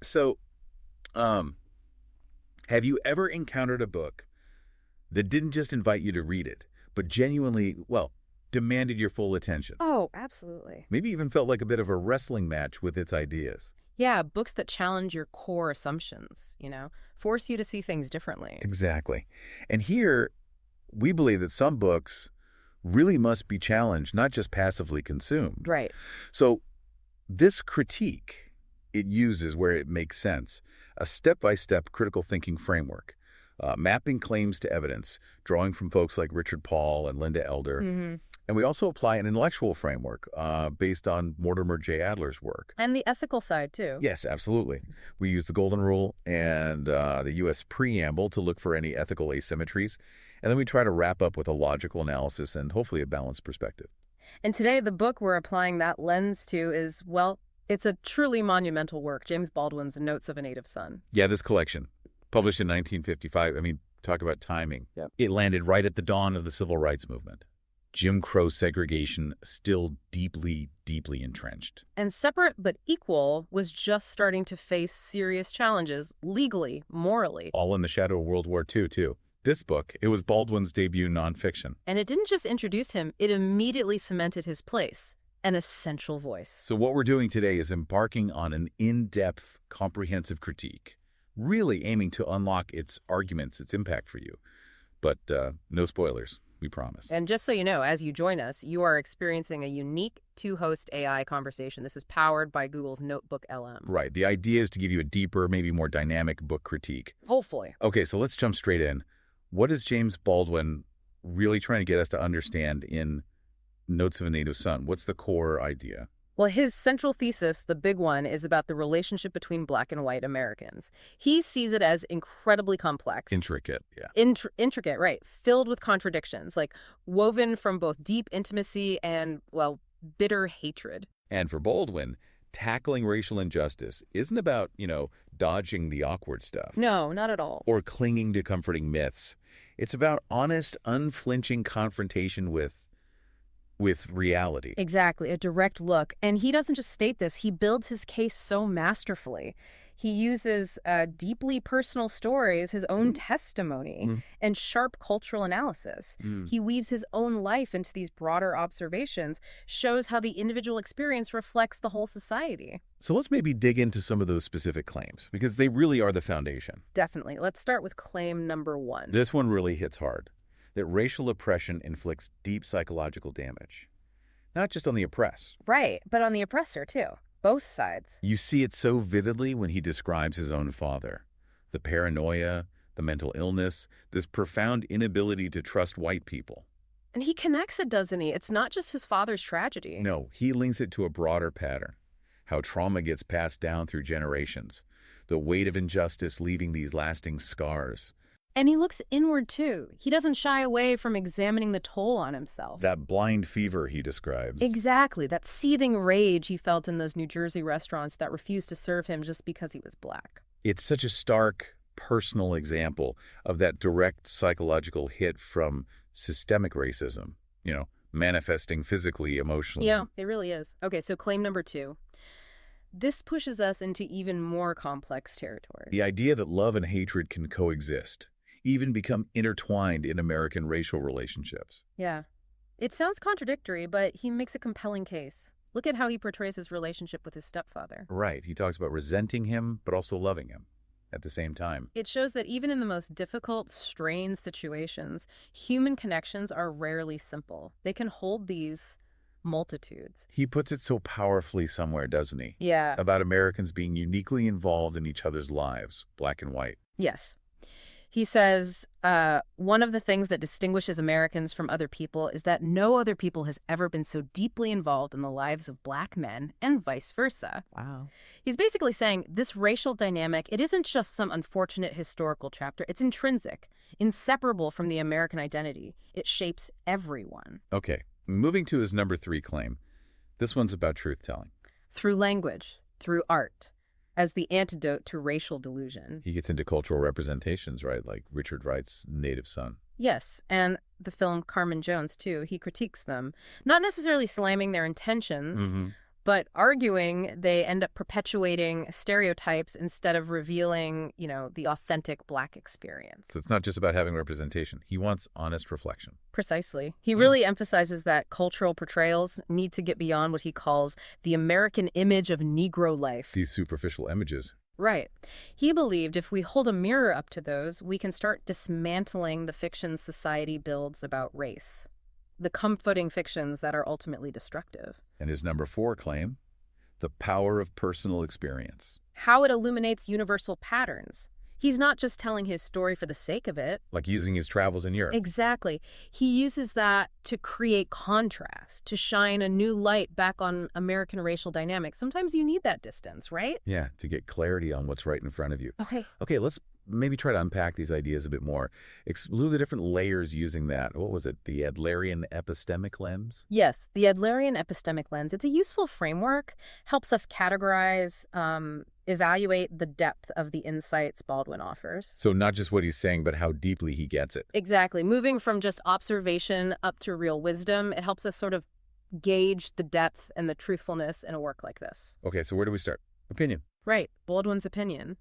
So, um, have you ever encountered a book that didn't just invite you to read it, but genuinely, well, demanded your full attention? Oh, absolutely. Maybe even felt like a bit of a wrestling match with its ideas. Yeah, books that challenge your core assumptions, force you to see things differently. Exactly. And here, we believe that some books really must be challenged, not just passively consumed. Right. So this critique, it uses, where it makes sense, a step-by-step critical thinking framework, mapping claims to evidence, drawing from folks like Richard Paul and Linda Elder. Mm-hmm. And we also apply an intellectual framework based on Mortimer J. Adler's work. And the ethical side, too. Yes, absolutely. We use the Golden Rule and the U.S. Preamble to look for any ethical asymmetries. And then we try to wrap up with a logical analysis and hopefully a balanced perspective. And today, the book we're applying that lens to is, well, it's a truly monumental work, James Baldwin's Notes of a Native Son. Yeah, this collection, published in 1955, I mean, talk about timing. Yep. It landed right at the dawn of the Civil Rights Movement. Jim Crow segregation still deeply, deeply entrenched. And Separate but Equal was just starting to face serious challenges, legally, morally. All in the shadow of World War II, too. This book, it was Baldwin's debut nonfiction. And it didn't just introduce him, it immediately cemented his place, an essential voice. So what we're doing today is embarking on an in-depth, comprehensive critique, really aiming to unlock its arguments, its impact for you. But no spoilers. We promise. And just so you know, as you join us, you are experiencing a unique two-host AI conversation. This is powered by Google's NotebookLM. Right. The idea is to give you a deeper, maybe more dynamic book critique. Hopefully. Okay, so let's jump straight in. What is James Baldwin really trying to get us to understand in Notes of a Native Son? What's the core idea? Well, his central thesis, the big one, is about the relationship between Black and white Americans. He sees it as incredibly complex. Intricate, yeah. Intricate, right. Filled with contradictions, like woven from both deep intimacy and, well, bitter hatred. And for Baldwin, tackling racial injustice isn't about, dodging the awkward stuff. No, not at all. Or clinging to comforting myths. It's about honest, unflinching confrontation with reality. Exactly, a direct look. And he doesn't just state this, he builds his case so masterfully. He uses deeply personal stories, his own testimony, and sharp cultural analysis. He weaves his own life into these broader observations, shows how the individual experience reflects the whole society. So let's maybe dig into some of those specific claims, because they really are the foundation. Definitely. Let's start with claim number 1. This one really hits hard. That racial oppression inflicts deep psychological damage. Not just on the oppressed. Right, but on the oppressor, too. Both sides. You see it so vividly when he describes his own father. The paranoia, the mental illness, this profound inability to trust white people. And he connects it, doesn't he? It's not just his father's tragedy. No, he links it to a broader pattern. How trauma gets passed down through generations. The weight of injustice leaving these lasting scars. And he looks inward, too. He doesn't shy away from examining the toll on himself. That blind fever he describes. Exactly. That seething rage he felt in those New Jersey restaurants that refused to serve him just because he was Black. It's such a stark, personal example of that direct psychological hit from systemic racism, manifesting physically, emotionally. Yeah, it really is. Okay, so claim number 2. This pushes us into even more complex territory. The idea that love and hatred can coexist. Even become intertwined in American racial relationships. Yeah. It sounds contradictory, but he makes a compelling case. Look at how he portrays his relationship with his stepfather. Right. He talks about resenting him, but also loving him at the same time. It shows that even in the most difficult, strained situations, human connections are rarely simple. They can hold these multitudes. He puts it so powerfully somewhere, doesn't he? Yeah. About Americans being uniquely involved in each other's lives, Black and white. Yes. He says, one of the things that distinguishes Americans from other people is that no other people has ever been so deeply involved in the lives of Black men and vice versa. Wow. He's basically saying this racial dynamic, it isn't just some unfortunate historical chapter. It's intrinsic, inseparable from the American identity. It shapes everyone. Okay. Moving to his number 3 claim. This one's about truth-telling. Through language, through art, as the antidote to racial delusion. He gets into cultural representations, right? Like Richard Wright's Native Son. Yes, and the film Carmen Jones, too. He critiques them, not necessarily slamming their intentions, But arguing, they end up perpetuating stereotypes instead of revealing, the authentic Black experience. So it's not just about having representation. He wants honest reflection. Precisely. He really emphasizes that cultural portrayals need to get beyond what he calls the American image of Negro life. These superficial images. Right. He believed if we hold a mirror up to those, we can start dismantling the fictions society builds about race, the comforting fictions that are ultimately destructive. And his number 4 claim, the power of personal experience. How it illuminates universal patterns. He's not just telling his story for the sake of it. Like using his travels in Europe. Exactly. He uses that to create contrast, to shine a new light back on American racial dynamics. Sometimes you need that distance, right? Yeah, to get clarity on what's right in front of you. Okay, let's maybe try to unpack these ideas a bit more. Explore the different layers using that. What was it? The Adlerian epistemic lens? Yes, the Adlerian epistemic lens. It's a useful framework, helps us categorize, evaluate the depth of the insights Baldwin offers. So not just what he's saying, but how deeply he gets it. Exactly. Moving from just observation up to real wisdom, it helps us sort of gauge the depth and the truthfulness in a work like this. Okay, so where do we start? Opinion. Right, Baldwin's opinion.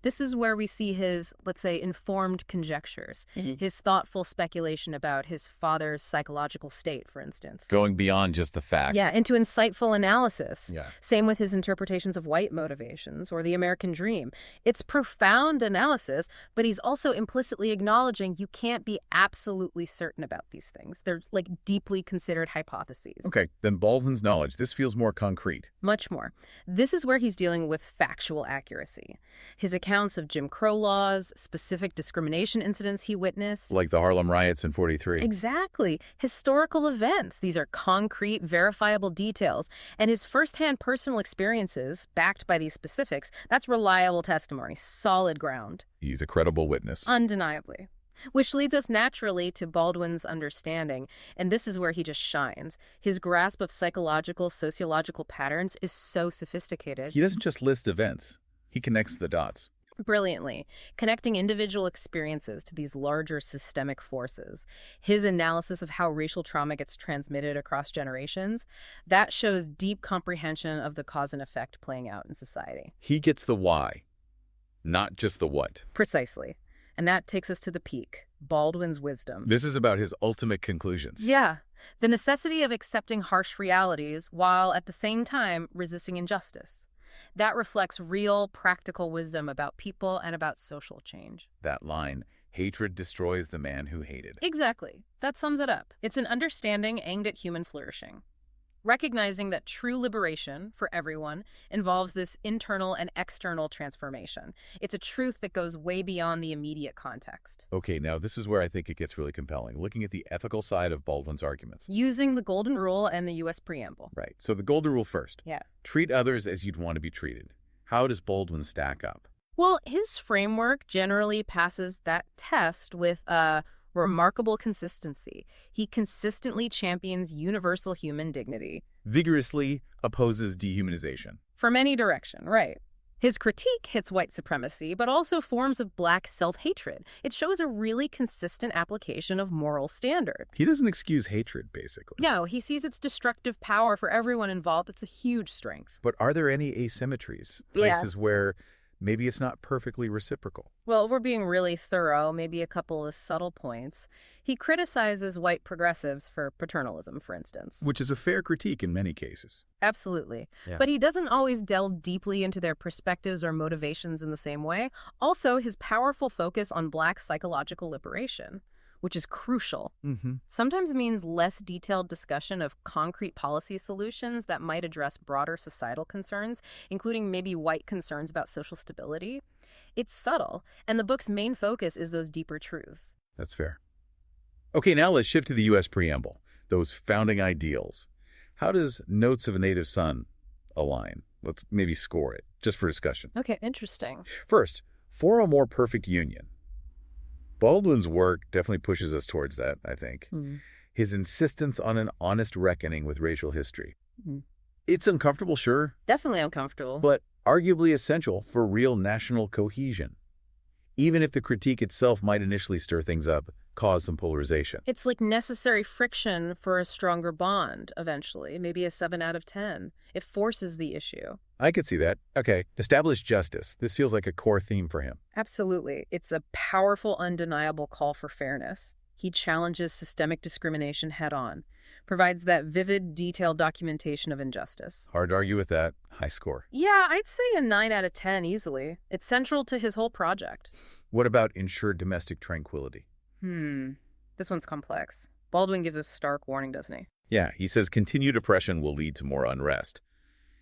This is where we see his, let's say, informed conjectures, his thoughtful speculation about his father's psychological state, for instance. Going beyond just the facts. Yeah, into insightful analysis. Yeah. Same with his interpretations of white motivations or the American dream. It's profound analysis, but he's also implicitly acknowledging you can't be absolutely certain about these things. They're like deeply considered hypotheses. Okay, then Baldwin's knowledge. This feels more concrete. Much more. This is where he's dealing with factual accuracy. His accounts of Jim Crow laws, specific discrimination incidents he witnessed. Like the Harlem riots in 43. Exactly. Historical events. These are concrete, verifiable details. And his firsthand personal experiences, backed by these specifics, that's reliable testimony, solid ground. He's a credible witness. Undeniably. Which leads us naturally to Baldwin's understanding, and this is where he just shines. His grasp of psychological, sociological patterns is so sophisticated. He doesn't just list events. He connects the dots. Brilliantly, connecting individual experiences to these larger systemic forces. His analysis of how racial trauma gets transmitted across generations, that shows deep comprehension of the cause and effect playing out in society. He gets the why, not just the what. Precisely. And that takes us to the peak, Baldwin's wisdom. This is about his ultimate conclusions. Yeah. The necessity of accepting harsh realities while at the same time resisting injustice. That reflects real, practical wisdom about people and about social change. That line, hatred destroys the man who hated. Exactly. That sums it up. It's an understanding aimed at human flourishing. Recognizing that true liberation for everyone involves this internal and external transformation. It's a truth that goes way beyond the immediate context. Okay, now this is where I think it gets really compelling, looking at the ethical side of Baldwin's arguments. Using the Golden Rule and the U.S. Preamble. Right, so the Golden Rule first. Yeah. Treat others as you'd want to be treated. How does Baldwin stack up? Well, his framework generally passes that test with a remarkable consistency. He consistently champions universal human dignity. Vigorously opposes dehumanization. From any direction, right. His critique hits white supremacy, but also forms of Black self-hatred. It shows a really consistent application of moral standards. He doesn't excuse hatred, basically. No, he sees its destructive power for everyone involved. It's a huge strength. But are there any asymmetries? Places where maybe it's not perfectly reciprocal? Well, if we're being really thorough, maybe a couple of subtle points. He criticizes white progressives for paternalism, for instance. Which is a fair critique in many cases. Absolutely. Yeah. But he doesn't always delve deeply into their perspectives or motivations in the same way. Also, his powerful focus on Black psychological liberation, which is crucial, sometimes means less detailed discussion of concrete policy solutions that might address broader societal concerns, including maybe white concerns about social stability. It's subtle, and the book's main focus is those deeper truths. That's fair. Okay, now let's shift to the U.S. Preamble, those founding ideals. How does Notes of a Native Son align? Let's maybe score it, just for discussion. Okay, interesting. First, for a more perfect union. Baldwin's work definitely pushes us towards that, I think. His insistence on an honest reckoning with racial history. It's uncomfortable, sure. Definitely uncomfortable. But arguably essential for real national cohesion. Even if the critique itself might initially stir things up cause some polarization. It's like necessary friction for a stronger bond, eventually. Maybe a 7 out of 10. It forces the issue. I could see that. Okay, establish justice. This feels like a core theme for him. Absolutely. It's a powerful, undeniable call for fairness. He challenges systemic discrimination head-on, provides that vivid, detailed documentation of injustice. Hard to argue with that. High score. Yeah, I'd say a 9 out of 10 easily. It's central to his whole project. What about ensured domestic tranquility? This one's complex. Baldwin gives a stark warning, doesn't he? Yeah, he says continued oppression will lead to more unrest.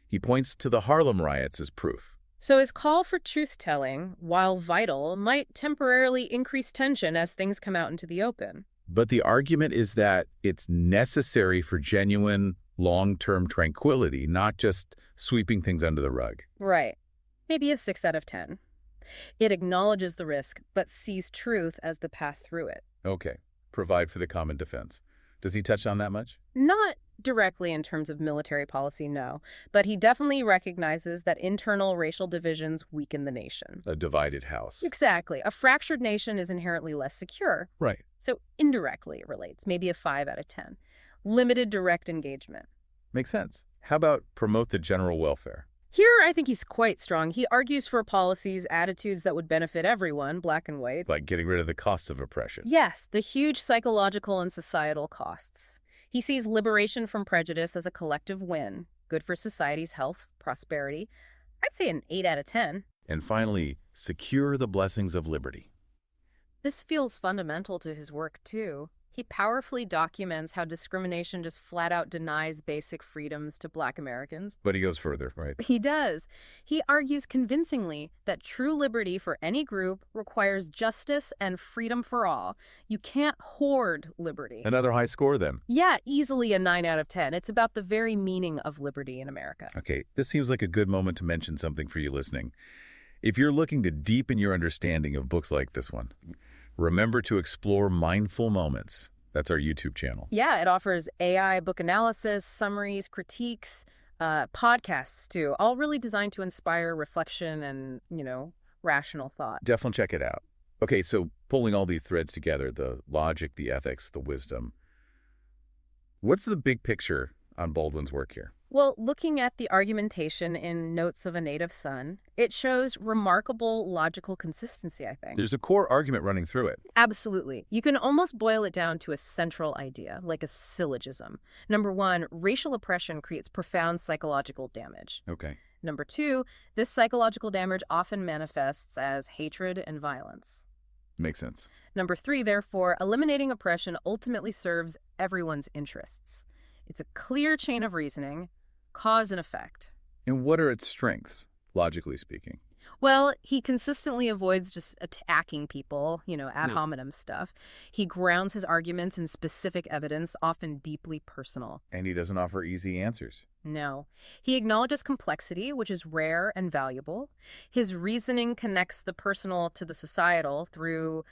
He points to the Harlem riots as proof. So his call for truth-telling, while vital, might temporarily increase tension as things come out into the open. But the argument is that it's necessary for genuine, long-term tranquility, not just sweeping things under the rug. Right. Maybe a 6 out of 10. It acknowledges the risk, but sees truth as the path through it. Okay. Provide for the common defense. Does he touch on that much? Not directly in terms of military policy, no. But he definitely recognizes that internal racial divisions weaken the nation. A divided house. Exactly. A fractured nation is inherently less secure. Right. So indirectly it relates, maybe a 5 out of 10. Limited direct engagement. Makes sense. How about promote the general welfare? Here, I think he's quite strong. He argues for policies, attitudes that would benefit everyone, black and white. Like getting rid of the costs of oppression. Yes, the huge psychological and societal costs. He sees liberation from prejudice as a collective win, good for society's health, prosperity. I'd say an 8 out of 10. And finally, secure the blessings of liberty. This feels fundamental to his work, too. He powerfully documents how discrimination just flat out denies basic freedoms to Black Americans. But he goes further, right? He does. He argues convincingly that true liberty for any group requires justice and freedom for all. You can't hoard liberty. Another high score then. Yeah, easily a 9 out of 10. It's about the very meaning of liberty in America. Okay, this seems like a good moment to mention something for you listening. If you're looking to deepen your understanding of books like this one, remember to explore Mindful Moments. That's our YouTube channel. Yeah, it offers AI book analysis, summaries, critiques, podcasts too, all really designed to inspire reflection and, rational thought. Definitely check it out. Okay, so pulling all these threads together, the logic, the ethics, the wisdom. What's the big picture on Baldwin's work here? Well, looking at the argumentation in Notes of a Native Son, it shows remarkable logical consistency, I think. There's a core argument running through it. Absolutely. You can almost boil it down to a central idea, like a syllogism. Number 1, racial oppression creates profound psychological damage. Okay. Number 2, this psychological damage often manifests as hatred and violence. Makes sense. Number 3, therefore, eliminating oppression ultimately serves everyone's interests. It's a clear chain of reasoning, cause and effect. And what are its strengths, logically speaking? Well, he consistently avoids just attacking people, ad hominem stuff. He grounds his arguments in specific evidence, often deeply personal. And he doesn't offer easy answers. No. He acknowledges complexity, which is rare and valuable. His reasoning connects the personal to the societal through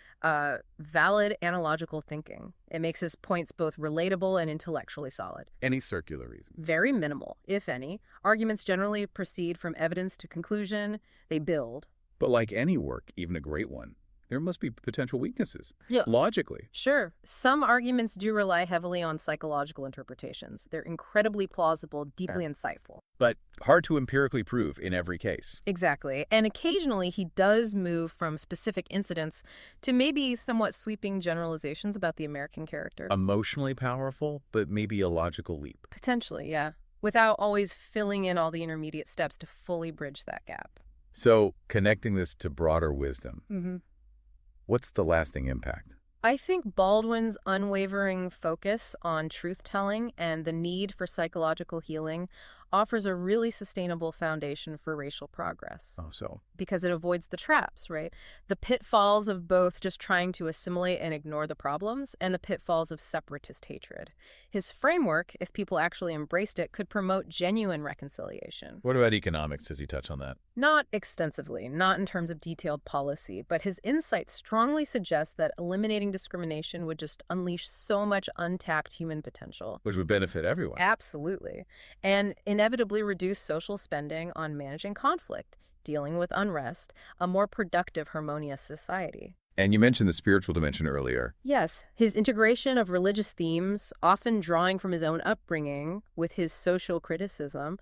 valid analogical thinking. It makes his points both relatable and intellectually solid. Any circular reason? Very minimal, if any. Arguments generally proceed from evidence to conclusion. They build. But like any work, even a great one, there must be potential weaknesses. Yeah. Logically. Sure. Some arguments do rely heavily on psychological interpretations. They're incredibly plausible, deeply insightful. But hard to empirically prove in every case. Exactly. And occasionally he does move from specific incidents to maybe somewhat sweeping generalizations about the American character. Emotionally powerful, but maybe a logical leap. Potentially, yeah. Without always filling in all the intermediate steps to fully bridge that gap. So, connecting this to broader wisdom. Mm-hmm. What's the lasting impact? I think Baldwin's unwavering focus on truth-telling and the need for psychological healing offers a really sustainable foundation for racial progress. Oh, so? Because it avoids the traps, right? The pitfalls of both just trying to assimilate and ignore the problems and the pitfalls of separatist hatred. His framework, if people actually embraced it, could promote genuine reconciliation. What about economics? Does he touch on that? Not extensively, not in terms of detailed policy, but his insight strongly suggests that eliminating discrimination would just unleash so much untapped human potential. Which would benefit everyone. Absolutely. And inevitably reduce social spending on managing conflict, dealing with unrest, a more productive, harmonious society. And you mentioned the spiritual dimension earlier. Yes, his integration of religious themes, often drawing from his own upbringing with his social criticism,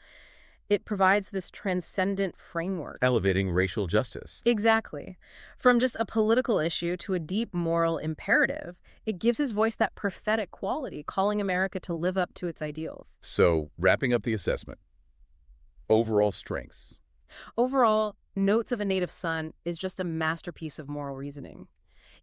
it provides this transcendent framework. Elevating racial justice. Exactly. From just a political issue to a deep moral imperative, it gives his voice that prophetic quality, calling America to live up to its ideals. So, wrapping up the assessment, overall strengths. Overall, Notes of a Native Son is just a masterpiece of moral reasoning.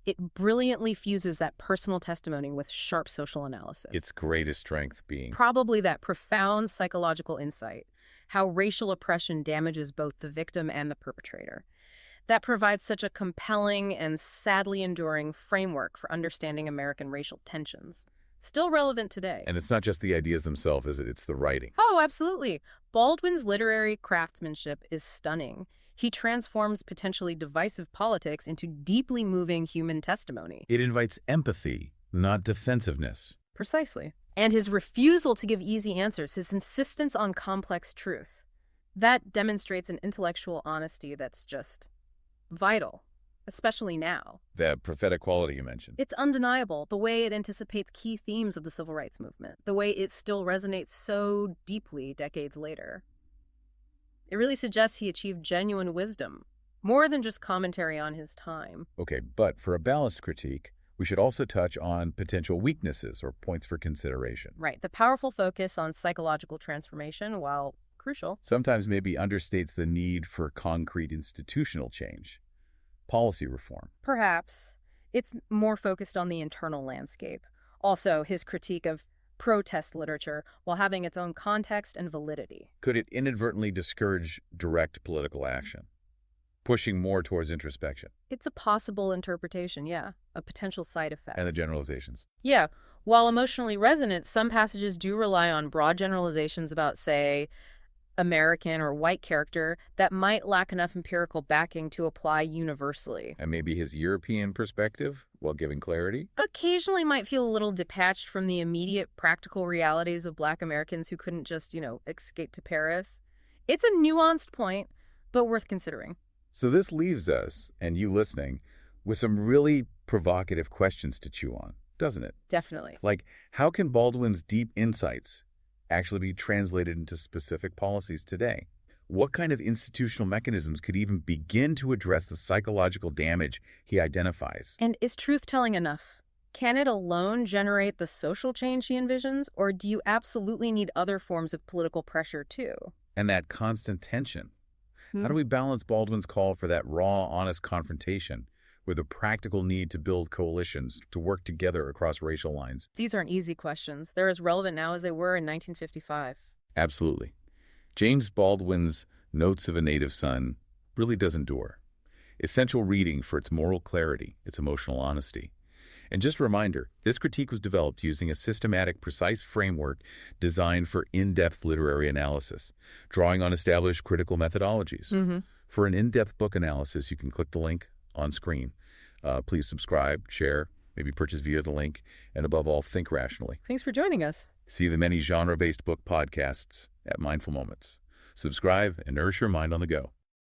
It brilliantly fuses that personal testimony with sharp social analysis. Its greatest strength being Probably that profound psychological insight, how racial oppression damages both the victim and the perpetrator. That provides such a compelling and sadly enduring framework for understanding American racial tensions. Still relevant today. And it's not just the ideas themselves, is it? It's the writing. Oh, absolutely. Baldwin's literary craftsmanship is stunning. He transforms potentially divisive politics into deeply moving human testimony. It invites empathy, not defensiveness. Precisely. And his refusal to give easy answers, his insistence on complex truth. That demonstrates an intellectual honesty that's just vital, especially now. That prophetic quality you mentioned. It's undeniable, the way it anticipates key themes of the civil rights movement, the way it still resonates so deeply decades later. It really suggests he achieved genuine wisdom, more than just commentary on his time. Okay, but for a balanced critique, we should also touch on potential weaknesses or points for consideration. Right, the powerful focus on psychological transformation, while crucial, Sometimes maybe understates the need for concrete institutional change. Policy reform. perhaps, it's more focused on the internal landscape. Also, his critique of protest literature while having its own context and validity. Could it inadvertently discourage direct political action, pushing more towards introspection It's a possible interpretation, yeah, a potential side effect. and the generalizations? Yeah, while emotionally resonant, some passages do rely on broad generalizations about, say, American or white character that might lack enough empirical backing to apply universally. And maybe his European perspective, while giving clarity? Occasionally might feel a little detached from the immediate practical realities of Black Americans who couldn't just, escape to Paris. It's a nuanced point, but worth considering. So this leaves us, and you listening, with some really provocative questions to chew on, doesn't it? Definitely. Like, how can Baldwin's deep insights actually be translated into specific policies today? What kind of institutional mechanisms could even begin to address the psychological damage he identifies? And is truth-telling enough? Can it alone generate the social change he envisions, or do you absolutely need other forms of political pressure too? And that constant tension. How do we balance Baldwin's call for that raw, honest confrontation with the practical need to build coalitions, to work together across racial lines? These aren't easy questions. They're as relevant now as they were in 1955. Absolutely. James Baldwin's Notes of a Native Son really does endure. Essential reading for its moral clarity, its emotional honesty. And just a reminder, this critique was developed using a systematic, precise framework designed for in-depth literary analysis, drawing on established critical methodologies. For an in-depth book analysis, you can click the link on screen. Please subscribe, share, maybe purchase via the link, and above all, think rationally. Thanks for joining us. See the many genre-based book podcasts at Mindful Moments. Subscribe and nourish your mind on the go.